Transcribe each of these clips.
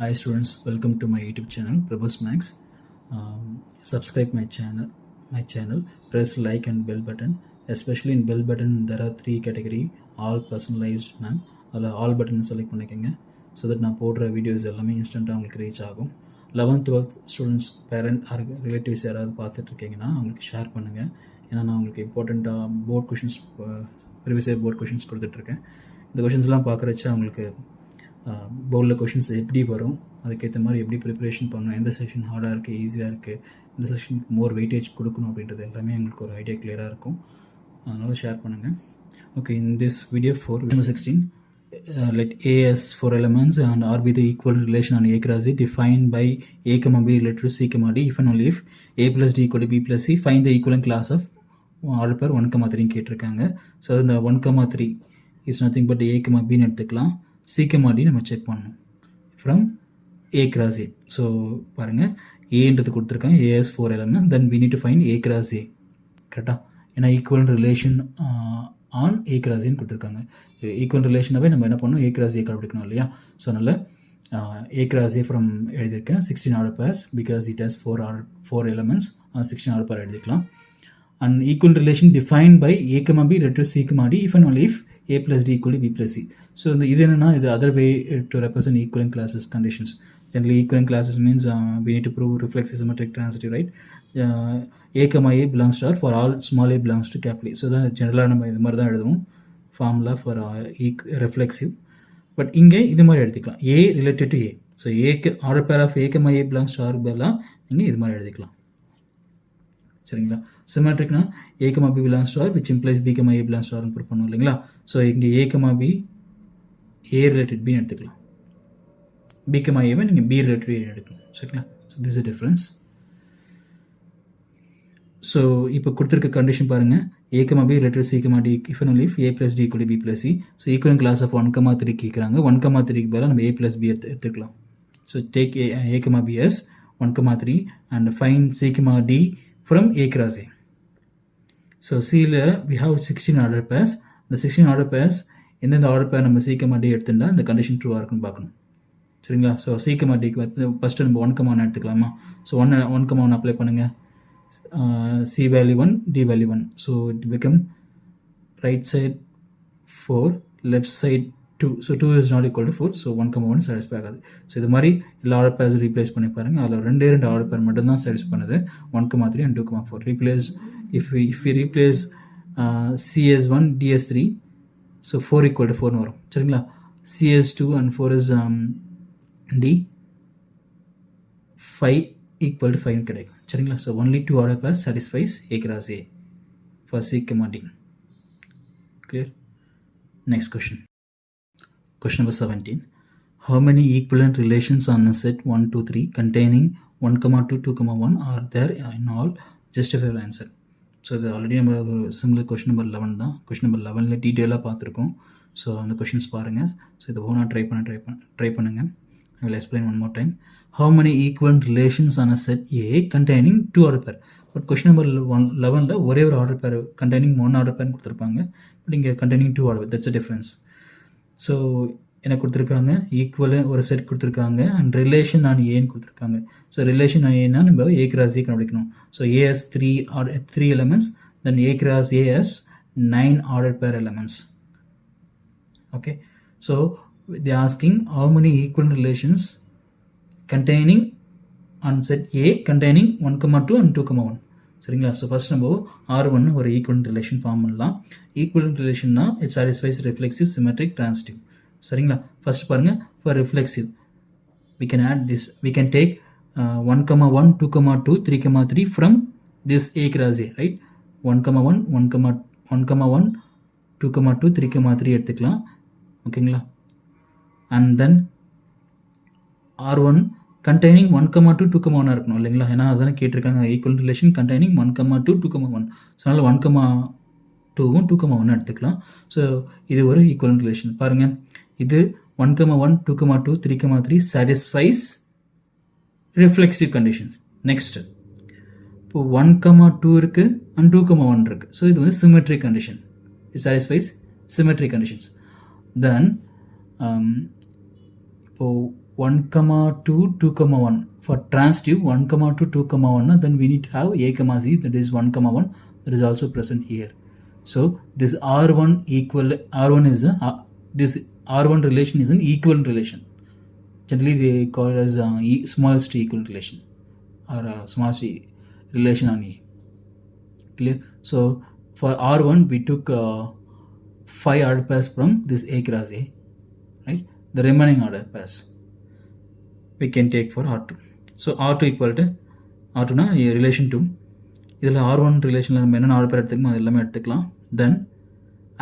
Hi students, welcome to my YouTube channel Prabhus Max. Subscribe my channel. Press like and bell button. Especially in bell button, there are 3 category: all personalized none. All button select பண்ணிக்கங்க so that நான் போடுற videos எல்லாமே இன்ஸ்டண்ட்டாக உங்களுக்கு reach ஆகும். 11th 12th students parent R relatives யாராவது பார்த்துட்டு இருக்கீங்கன்னா அவங்களுக்கு ஷேர் பண்ணுங்கள். ஏன்னா நான் உங்களுக்கு இம்பார்ட்டண்ட்டாக board questions previous year board questions கொடுத்துட்ருக்கேன். இந்த கொஷின்ஸ்லாம் பார்க்குறச்ச அவங்களுக்கு போர்டில் கொஷின்ஸ் எப்படி வரும், அதுக்கேற்ற மாதிரி எப்படி ப்ரிப்பரேஷன் பண்ணணும், எந்த செக்ஷன் ஹார்டாக இருக்குது, ஈஸியாக இருக்குது, எந்த செக்ஷனுக்கு மோர் வெயிட்டேஜ் கொடுக்கணும் அப்படின்றது எல்லாமே எங்களுக்கு ஒரு ஐடியா கிளியராக இருக்கும். அதனால் ஷேர் பண்ணுங்கள். Okay, in this video 4 let A as 4 elements and R be the equivalent relation on A cross A defined by A comma B related to C comma D if and only if A plus D equal to B plus C, find the equivalent class of order pair 1, 3 கேட்டிருக்காங்க. So இந்த 1, 3 is nothing but A comma B எடுத்துக்கலாம். C comma D நம்ம check பண்ணணும் from A cross A. So பாருங்கள், ஏன்றது கொடுத்துருக்காங்க, A as 4 elements, then we need to find A cross A. கரெக்டாக, ஏன்னா equal relation on A cross A கொடுத்துருக்காங்க. Equal ரிலேஷனாகவே நம்ம என்ன பண்ணணும், A cross A கண்டுபிடிக்கணும் இல்லையா? ஸோ அதனால் A cross A ஃப்ரம் எழுதியிருக்கேன் 16 order pairs because it has 4 elements. 16 order pair எழுதிக்கலாம். And equal relation defined by A comma B related to C comma D if and only if A plus D equal to B plus C. So இது என்னன்னா, இது other way to represent equivalent classes conditions. Generally equivalent classes means we need to prove reflexive symmetric transitive, right? A comma A belongs to R for all small a belongs to capital A. So தான் ஜெனரலாக நம்ம இது மாதிரி தான் எழுதுவோம் formula for reflexive. But இங்கே இது மாதிரி எடுத்துக்கலாம், A related to A. So ஏக்கு order pair of A comma A belongs to R பதிலாக நீங்கள் இது மாதிரி எழுதிக்கலாம். சரிங்களா? சிமெட்ரிக்னா A comma B belongs to R which implies B comma A belongs to R prove பண்ணுவோம் இல்லைங்களா? ஸோ இங்கே A comma B A related B எடுத்துக்கலாம், B comma A நீங்கள் B related A எடுக்கணும். சரிங்களா? So this is difference. So இப்போ கொடுத்துருக்க condition பாருங்கள், A comma B related to C comma D if and only if A plus D equal to B plus C. So equivalent class of 1, 3 கேட்குறாங்க. 1, 3க்கு பதிலாக நம்ம A plus B எடுத்துக்கலாம். So take A comma B as 1, 3 and find C comma D from A cross A. So Cல we have 16 order pairs. இந்த 16 order pairs எந்தெந்த order பேர் நம்ம C comma D எடுத்துட்டா இந்த கண்டிஷன் ட்ரூவாக இருக்குன்னு பார்க்கணும். சரிங்களா? ஸோ C comma Dக்கு ஃபஸ்ட்டு நம்ம 1, 1 எடுத்துக்கலாமா? ஸோ 1, 1 அப்ளை பண்ணுங்கள். C value 1, D value 1. So it become right side 4, left side 2. So 2 is not equal to 4. So 1, 1 satisfy ஆகாது. ஸோ இது மாதிரி எல்லா ஆர்டர் பேர்ஸ் ரீப்ளேஸ் பண்ணி பாருங்கள். அதில் 2 ஆர்டர் பேர் மட்டும்தான் சாட்டிஸ்ஃபை பண்ணுது, 1, 3 and 2, 4. Replace if we replace C as 1, D as 3, so 4 equal to 4 வரும். சரிங்களா? C as 2 and 4 is D, 5 equal to 5 கிடைக்கும். சரிங்களா? So only 2 order pairs satisfies A cross A for C comma D. Clear? Next question. Question number 17. How many equivalent relations on the set 1, 2, 3 containing 1, 2, 2, 1 are there in all? Justify your answer. So இது already நம்ம similar question number 11 தான். Question number 11 டீட்டெயிலாக பார்த்துருக்கோம். So அந்த questions பாருங்கள். So இதை ஓனாக try பண்ணுங்கள். I will explain one more time. How many equivalent relations on a set A containing 2 order pair? But question number 11ல ஒரே ஒரு ஆர்டர் பேர் கண்டெய்னிங் 1 ஆர்டர் பேர் கொடுத்துருப்பாங்க. பட் இங்கே கண்டெய்னிங் 2 ஆர்டர் பேர், தட்ஸ் அ டிஃப்ரென்ஸ். ஸோ என்ன கொடுத்துருக்காங்க, ஈக்குவல் ஒரு செட் கொடுத்துருக்காங்க அண்ட் ரிலேஷன் ஆன் ஏன்னு கொடுத்துருக்காங்க. ஸோ ரிலேஷன் ஆன் ஏன்னா நம்ம A cross A கண்டுபிடிக்கணும். So A has 3 elements, then A cross A has 9 order pair elements. Okay, so they are asking how many equivalent relations containing on set A containing 1, 2 and 2, 1. சரிங்களா? So first நம்ம R1 ஒரு equivalent relation form பண்ணலாம். Equivalent ரிலேஷன்னா it satisfies reflexive symmetric transitive. சரிங்களா? First பாருங்கள், for reflexive we can add this, we can take 1, 1, 2, 2, 3, 3 from this A cross A, right? 1, 1, 1, 1, 2, 2, 3, 3 எடுத்துக்கலாம். ஓகேங்களா? and then R1 containing 1, 2, 2, 1 இருக்கணும் இல்லைங்களா? ஏன்னா அதானே கேட்டிருக்காங்க, ஈக்குவல் ரிலேஷன் containing 1, 2, 2, 1. ஸோ அதனால் 1, 2, 2, 1 எடுத்துக்கலாம். ஸோ இது ஒரு ஈக்குவல் ரிலேஷன். பாருங்கள், இது 1, 1, 2, 2, 3, 3 satisfies reflexive conditions. நெக்ஸ்ட் இப்போ 1, 2 இருக்குது அண்ட் 2, 1 இருக்குது. ஸோ இது வந்து symmetric condition. It satisfies symmetric conditions. Then இப்போது 1 comma 2 2 comma 1 for transitive 1 comma 2 2 comma 1 then we need to have a comma z, that is 1 comma 1, that is also present here. So this r1 equal r1 is this r1 relation is an equivalent relation. Generally they call it as smallest equivalent relation or smallest relation on E. Clear? So for r1 we took 5 order pairs from this A cross A, right? The remaining order pairs we can take for r2. So r2 equal to r2 na relation 2. இதில் r1 ரிலேஷனில் நம்ம என்னென்ன order பேர் எடுத்துக்கணும் அது எல்லாமே எடுத்துக்கலாம். தென்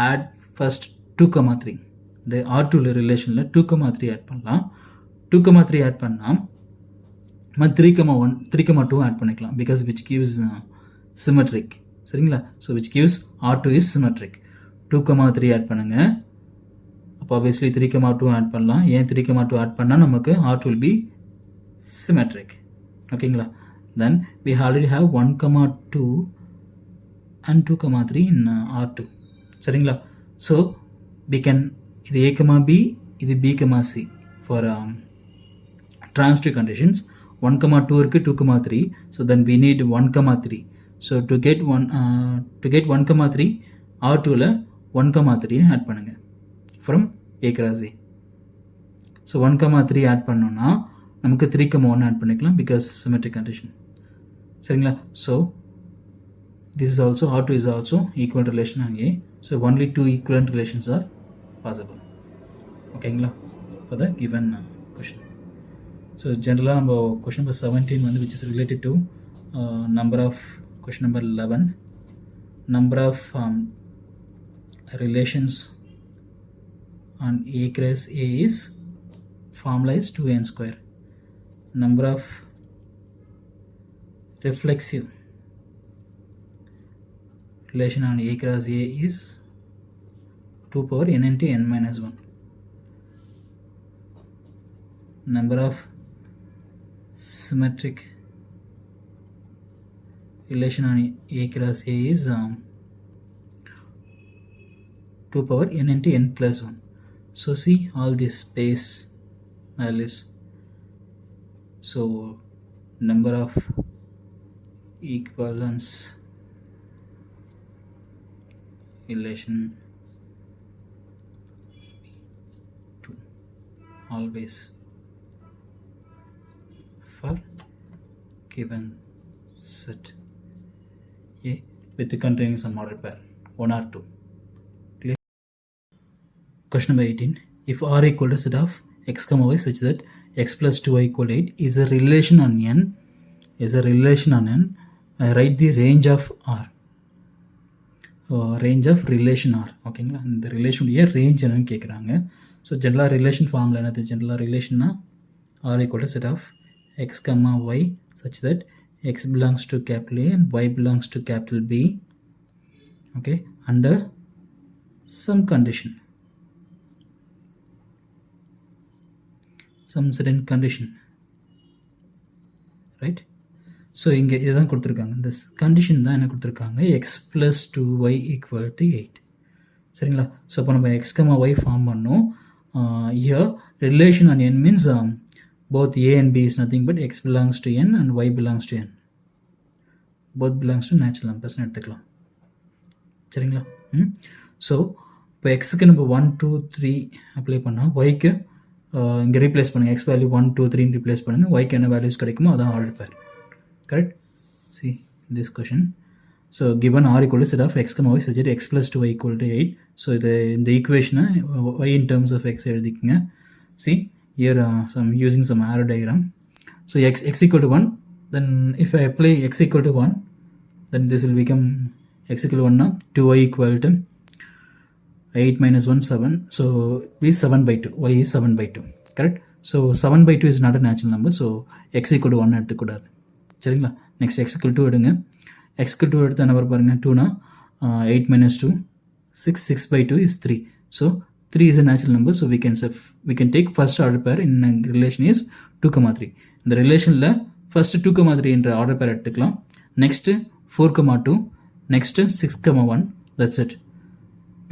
add first 2,3 இந்த r2 ரிலேஷனில் 2,3 ஆட் பண்ணலாம். 2,3 ஆட் பண்ணால் நம்ம 3,1 3,2 ஆட் பண்ணிக்கலாம் பிகாஸ் விச் கிவ்ஸ் சிமெட்ரிக். சரிங்களா? So which gives r2 is symmetric. 2,3 add பண்ணுங்கள். அப்போ ஆப்வியஸ்லி 3,2 ஆட் பண்ணலாம். ஏன் 3,2 ஆட் பண்ணால் நமக்கு r2 will be symmetric. ஓகேங்களா? then we already have 1,2 and 2,3 in r2. சரிங்களா? so we can இது a, b இது b, c for transitive conditions. 1,2 இருக்கு 2,3, so then we need 1,3. so to get 1,3 r2 ல 1,3 ஆட் பண்ணுங்க from a cross a. so 1,3 add பண்ணோம்னா நமக்கு 3,1 add பண்ணிக்கலாம் because symmetric condition. சரிங்களா? so this is also r2 is also equivalent relation on A. so only 2 equivalent relations are possible. ஓகேங்களா? for the given question. so generally நம்ம question number 17 வந்து which is related to number of question number 11 number of relations on A cross A is formula is 2n square. Number of reflexive relation on A cross A is 2 power n into n minus 1. Number of symmetric relation on A cross A is 2 power n into n plus 1. So see all this space values. So number of equivalence relation to always for given set A with containing some order pair 1 or 2. Clear? Question number 18. If R equal to set of x comma y such that x plus 2y equal to 8 is a relation on n, write the range of R. range of relation R. ஓகேங்களா? இந்த ரிலேஷனுடைய range என்னன்னு கேட்குறாங்க. So ஜென்ரலாக relation ஃபார்மில் என்னது? ஜென்ரலாக ரிலேஷன்னா R equal to set of x comma y such that x belongs to capital A and y belongs to capital B. Okay, under some condition, some certain condition, right? So இங்கே இதுதான் கொடுத்துருக்காங்க. இந்த condition தான் என்ன கொடுத்துருக்காங்க? x plus 2y equal to 8. சரிங்களா? So இப்போ நம்ம x comma y ஃபார்ம் பண்ணோம். here relation on n means both a and b is nothing but x belongs to n and y belongs to n. both belongs to natural numbers எடுத்துக்கலாம். சரிங்களா? So இப்போ எக்ஸுக்கு நம்ம 1 2 3 apply பண்ணால் ஒய்க்கு இங்கே replace பண்ணுங்கள். எக்ஸ் வேல்யூ 1 2 3 ரீப்ளேஸ் பண்ணுங்கள். ஒய்க்கு என்ன வேல்யூஸ் கிடைக்குமோ அதான் ஆர்டர் பேர். Correct? See this question. So given r equal to set of x comma y such that x plus 2y equal to 8. So the equation y in terms of x எழுதிக்குங்க. See here some using some arrow diagram. So x equal to 1, then if I apply x equal to 1, then this will become x equal to 1 now 2y equal to 8 minus 1 7. So it is 7 by 2. Y is 7 by 2. Correct? So 7 by 2 is not a natural number. So x equal to 1 எடுத்துக்கூடாது. சரிங்களா? Next x equal to எடுங்க. x equal to எடுத்து என்ன பாருங்கள்? 2 na 8 minus 2 6. 6 by 2 is 3. So 3 is a natural number. So we can take first order pair in relation is 2,3. இந்த ரிலேஷனில் first 2,3 என்ற order pair எடுத்துக்கலாம். Next 4,2, next 6,1. That's it.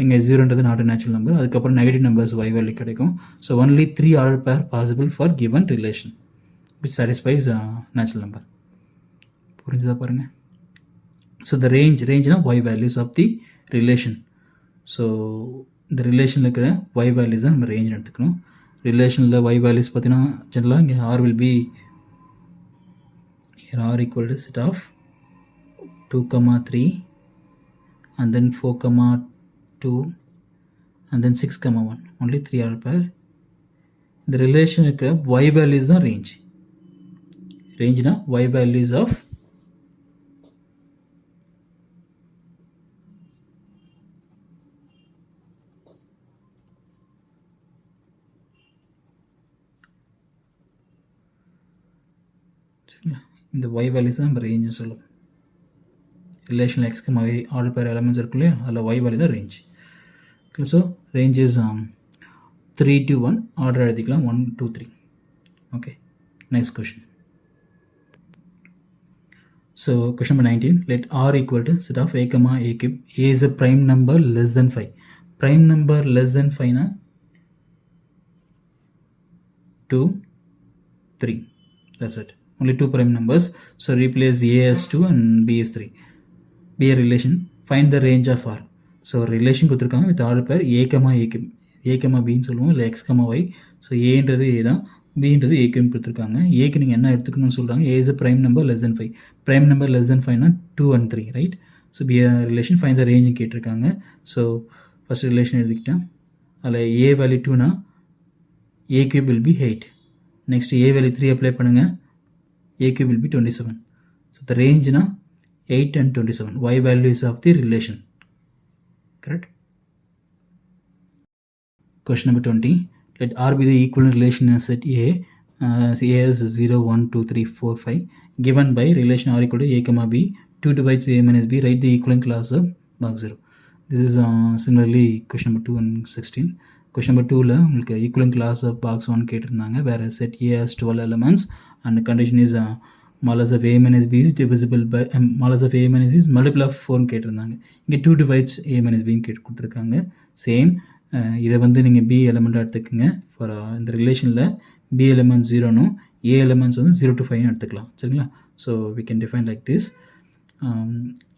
இங்கே ஜீரோன்றது நாட் அ நேச்சுரல் நம்பர். அதுக்கப்புறம் நெகட்டிவ் நம்பர்ஸ் y வேல்யூ கிடைக்கும். So only 3 order pair possible for given relation which satisfies natural number. புரிஞ்சுதா பாருங்கள். ஸோ த ரேஞ்ச்னா y values of the relation. So இந்த ரிலேஷனில் இருக்கிற y வேல்யூஸ் தான் நம்ம ரேஞ்ச் எடுத்துக்கணும். ரிலேஷனில் y வேல்யூஸ் பார்த்தீங்கன்னா ஜென்ரலாக இங்கே r will be here r equal to set of 2, 3 and then 4, 2 and then 6, 1. Only 3 are pair. The relation y value is the range. Range na y values of இந்த y values தான் range சொல்லுவோம். ரிலேஷனில் x, y order பேர் elements இருக்கு இல்லையா, அதில் y value தான் range. So range is 3 to 1 order எழுதிக்கலாம் 1, 2, 3. Okay, next question. So question number 19. Let r equal to set of a, a cube. A is a prime number less than 5. Prime number less than 5 na 2, 3. That's it. Only 2 prime numbers. So replace a as 2 and b as 3. Be a relation. Find the range of r. So relation கொடுத்துருக்காங்க with order pair a, a cube. a, bன்னு சொல்லுவோம், இல்லை x, y. So ஏன்றது a தான், bன்றது a cube கொடுத்துருக்காங்க. ஏக்கு நீங்கள் என்ன எடுத்துக்கணும்னு சொல்கிறாங்க, a is a prime number less than 5. prime number less than 5 2 and 3, right? So be a relation, find the range கேட்டிருக்காங்க. ஸோ ஃபஸ்ட் ரிலேஷன் எடுத்துக்கிட்டேன். அதில் a வேல்யூ 2னா a cube will be 8. Next a value 3 apply பண்ணுங்கள், a cube will be 27. So the rangeனா 8 and 27. y values of the relation. Correct? Question number 20. Let R be the equivalent relation in set A. A is 0, 1, 2, 3, 4, 5. Given by relation R equal to a, b. 2 divides a minus b. Write the equivalent class of box 0. This is similarly question number 2 and 16. Question number 2 உங்களுக்கு equivalent class of box 1 கேட்டிருந்தாங்க. Where set A has 12 elements and the condition is modulus of a minus b is divisible by modulus of a minus is multiple of 4 கேட்டிருந்தாங்க. இங்கே 2 divides a minus b கொடுத்துருக்காங்க. Same இதை வந்து நீங்கள் b எலமெண்ட்டாக எடுத்துக்கோங்க. For இந்த ரிலேஷனில் b element 0னும் a எலமெண்ட்ஸ் வந்து 0 to 5 எடுத்துக்கலாம், சரிங்களா? So we can define like this.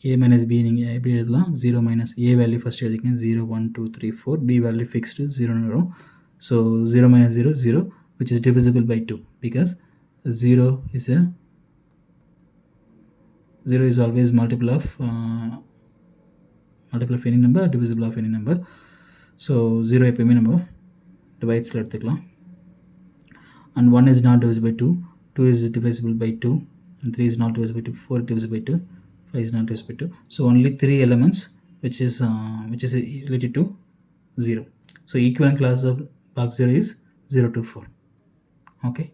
a minus b நீங்கள் எப்படி எழுதலாம், 0 minus a வேல்யூ ஃபஸ்ட் எழுதிக்கங்க, 0, 1, 2, 3, 4. b வேல்யூ ஃபிக்ஸ்டு 0ன்னு வரும். So 0 minus 0, 0, which is divisible by 2 because 0 is always multiple of any number, divisible of any number. So 0 எப்பயுமே நம்ம டிவைட்ஸில் எடுத்துக்கலாம். And 1 is not divisible by 2, 2 is divisible by 2, and 3 is not divisible by 2, 4 is divisible by 2, 5 is not divisible by 2. So only 3 elements which is related to 0. So equivalent class of box 0 is 0 to 4. Okay.